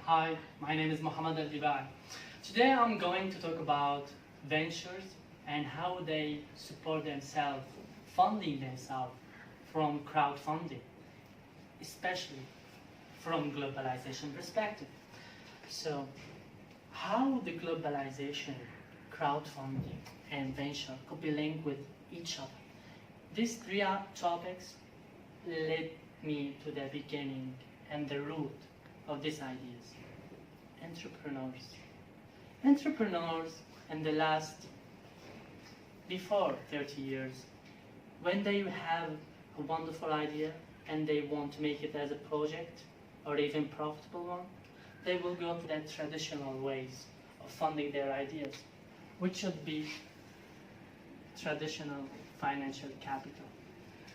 Hi, my name is Mohammed Al-Dibai. Today I'm going to talk about ventures and how they support themselves, funding themselves from crowdfunding, especially from globalization perspective. So, how the globalization, crowdfunding, and venture could be linked with each other. These three topics led me to the beginning and the root of these ideas. Entrepreneurs in the last, before 30 years, when they have a wonderful idea and they want to make it as a project or even profitable one, they will go to the traditional ways of funding their ideas, which should be traditional financial capital.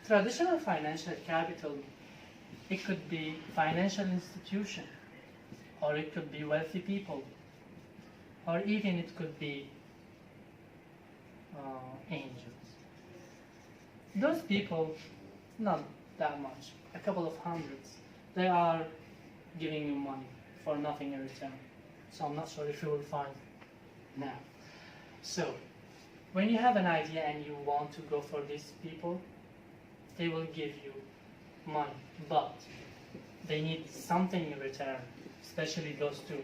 Traditional financial capital, it could be financial institution, or it could be wealthy people, or even it could be angels. Those people, not that much, a couple of hundreds, they are giving you money for nothing in return. So I'm not sure if you will find now. So, when you have an idea and you want to go for these people, they will give you money, but they need something in return, especially those two,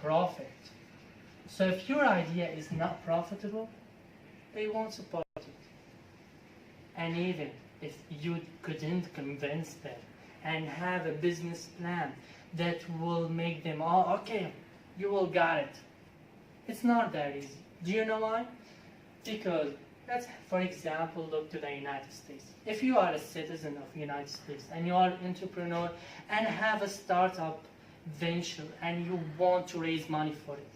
profit. So if your idea is not profitable, they won't support it. And even if you couldn't convince them and have a business plan that will make them, oh, okay, you will got it. It's not that easy. Do you know why? Because let's, for example, look to the United States. If you are a citizen of the United States and you are an entrepreneur and have a startup venture and you want to raise money for it,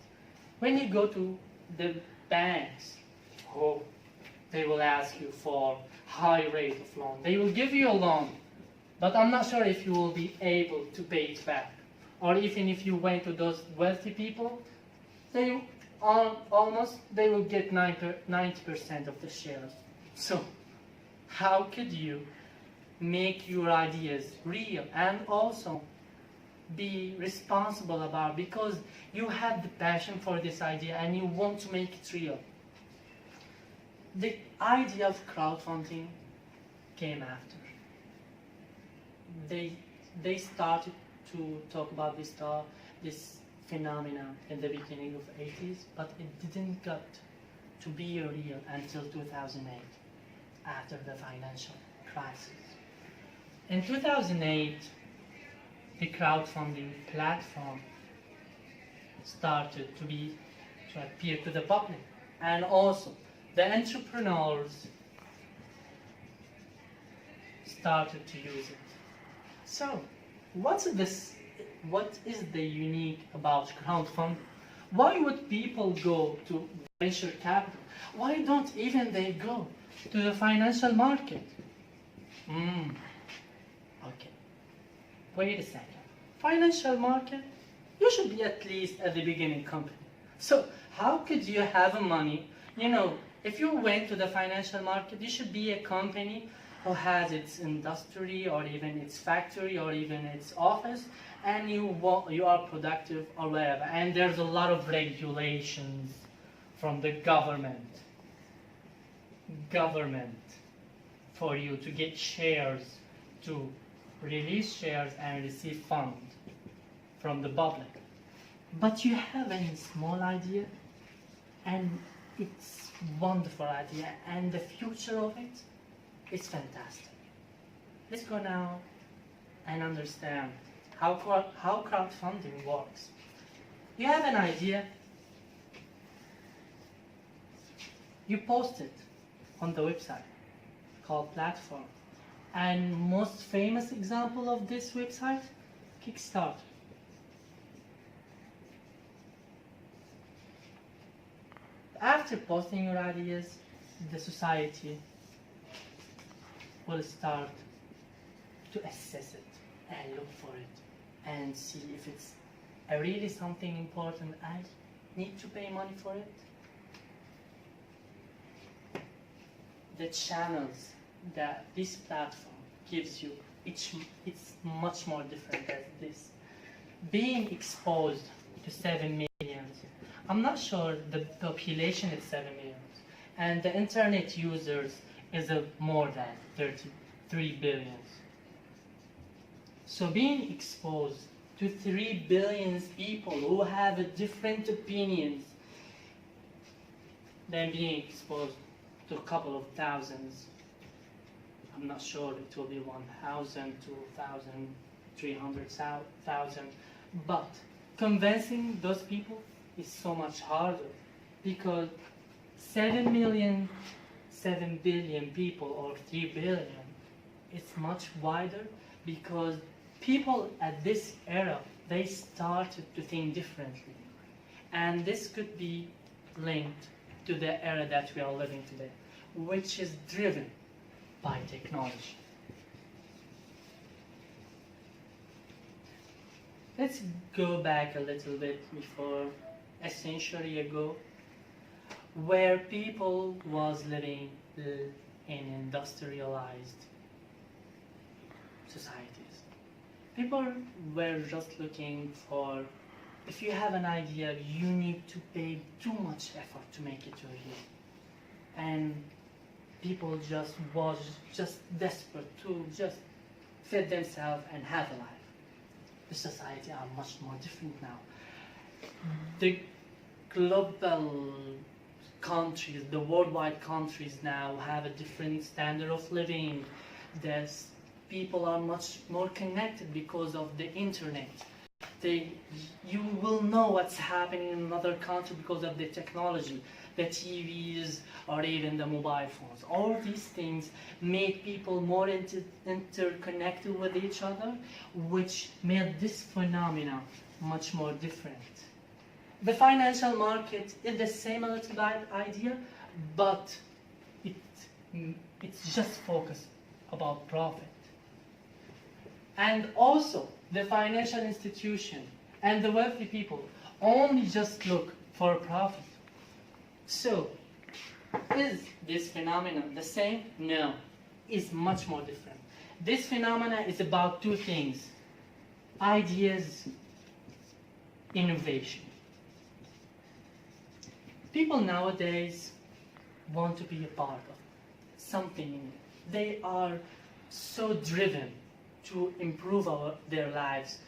when you go to the banks, oh, they will ask you for high rate of loan. They will give you a loan, but I'm not sure if you will be able to pay it back. Or even if you went to those wealthy people, they will get 90% of the shares. So, how could you make your ideas real and also be responsible about, because you have the passion for this idea and you want to make it real? The idea of crowdfunding came after. They started to talk about this phenomena in the beginning of the 80s, but it didn't get to be real until 2008, after the financial crisis. In 2008, the crowdfunding platform started to appear to the public, and also the entrepreneurs started to use it. So, what is the unique about crowdfunding? Why would people go to venture capital? Why don't even they go to the financial market? Okay. Wait a second. Financial market? You should be at least at the beginning company. So how could you have money? You know, if you went to the financial market, you should be a company who has its industry or even its factory or even its office, and you are productive or whatever. And there's a lot of regulations from the government for you to get shares, to release shares and receive funds from the public. But you have a small idea and it's a wonderful idea and the future of it is fantastic. Let's go now and understand how crowdfunding works. You have an idea, you post it on the website called platform. And most famous example of this website, Kickstarter. After posting your ideas, the society will start to assess it and look for it and see if it's really something important. I need to pay money for it. The channels that this platform gives you, it's much more different than this. being exposed to 7 million. I'm not sure the population is 7 million, and the internet users is more than 33 billion. So being exposed to 3 billion people who have different opinions than being exposed to a couple of thousands. I'm not sure it will be 1,000, 2,000, 300,000, but convincing those people is so much harder because 7 million, 7 billion people or 3 billion, it's much wider because people at this era, they started to think differently. And this could be linked to the era that we are living today, which is driven by technology. Let's go back a little bit before a century ago, where people was living in industrialized societies. People were just looking for, if you have an idea, you need to pay too much effort to make it to here. And people was desperate to just feed themselves and have a life. The society are much more different now. The global countries, the worldwide countries now have a different standard of living. People are much more connected because of the internet. You will know what's happening in another country because of the technology, the TVs, or even the mobile phones. All these things made people more interconnected with each other, which made this phenomena much more different. The financial market is the same a little bit idea, but it's just focused about profit. And also, the financial institution and the wealthy people only just look for profit. So, is this phenomenon the same? No, it's much more different. This phenomena is about two things: ideas, innovation. People nowadays want to be a part of something new. They are so driven to improve their lives,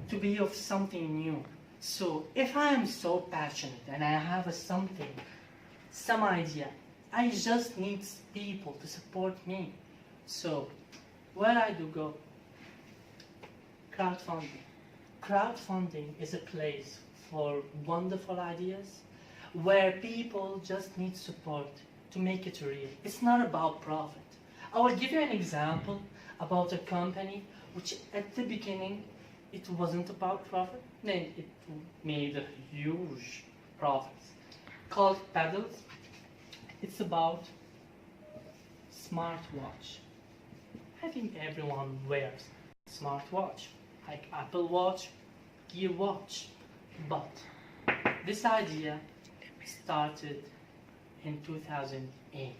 to be of something new. So if I am so passionate and I have some idea, I just need people to support me. So where I do go? Crowdfunding. Crowdfunding is a place for wonderful ideas where people just need support to make it real. It's not about profit. I will give you an example about a company which at the beginning it wasn't about profit, then it made a huge profits, called Pedals. It's about smartwatch. I think everyone wears smartwatch, like Apple Watch, Gear Watch, but this idea started in 2008.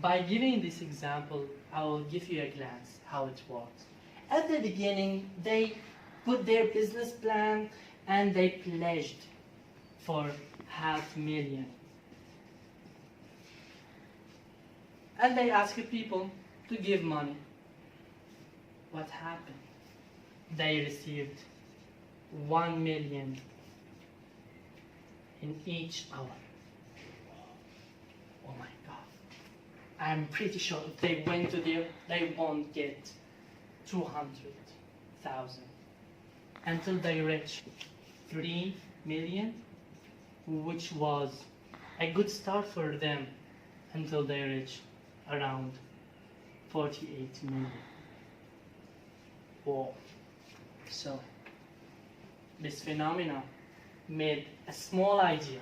By giving this example, I will give you a glance how it works. At the beginning, they put their business plan and they pledged for 500,000. And they asked people to give money. What happened? They received 1 million in each hour. Oh my God. I'm pretty sure if they went to there, they won't get 200,000 until they reach 3 million, which was a good start for them until they reach around 48 million. Whoa. So this phenomena made a small idea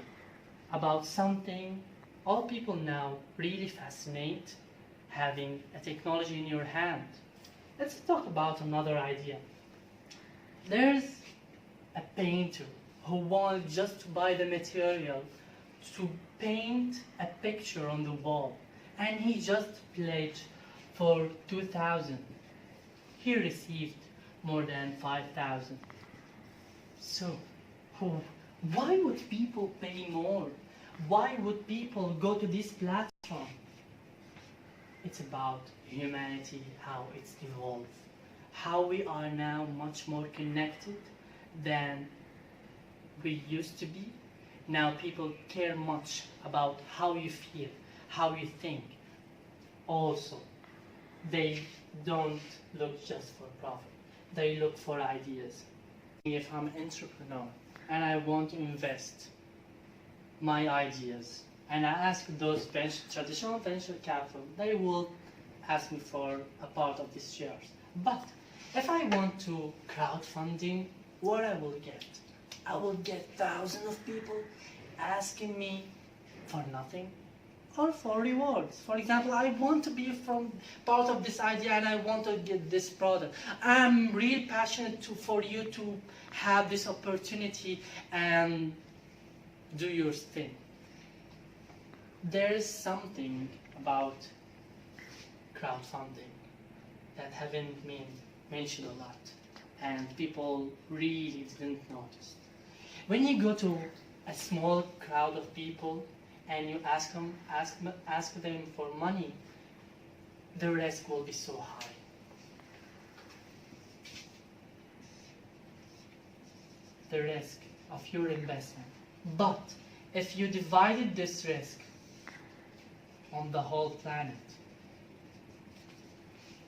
about something all people now really fascinate, having a technology in your hand. Let's talk about another idea. There's a painter who wants just to buy the material to paint a picture on the wall, and he just pledged for 2,000. he received more than 5,000. So, why would people pay more? Why would people go to this platform? It's about humanity, how it's evolved, how we are now much more connected than we used to be. Now people care much about how you feel, how you think. Also, they don't look just for profit, they look for ideas. If I'm an entrepreneur and I want to invest my ideas, and I ask those traditional venture capital, they will ask me for a part of these shares. But if I want to crowdfunding, what I will get? I will get thousands of people asking me for nothing or for rewards. For example, I want to be from part of this idea and I want to get this product. I'm really passionate for you to have this opportunity and do your thing. There is something about crowdfunding that haven't been mentioned a lot and people really didn't notice. When you go to a small crowd of people and you ask them for money, the risk will be so high. The risk of your investment. But if you divided this risk on the whole planet,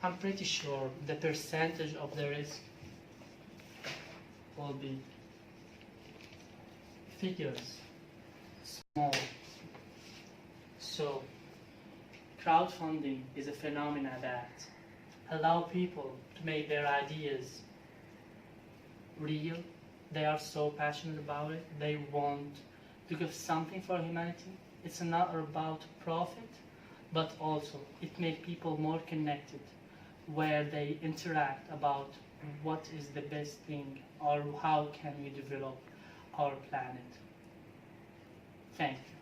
I'm pretty sure the percentage of the risk will be figures small. So crowdfunding is a phenomenon that allow people to make their ideas real. They are so passionate about it. They want to give something for humanity. It's not about profit, but also it makes people more connected, where they interact about what is the best thing or how can we develop our planet. Thank you.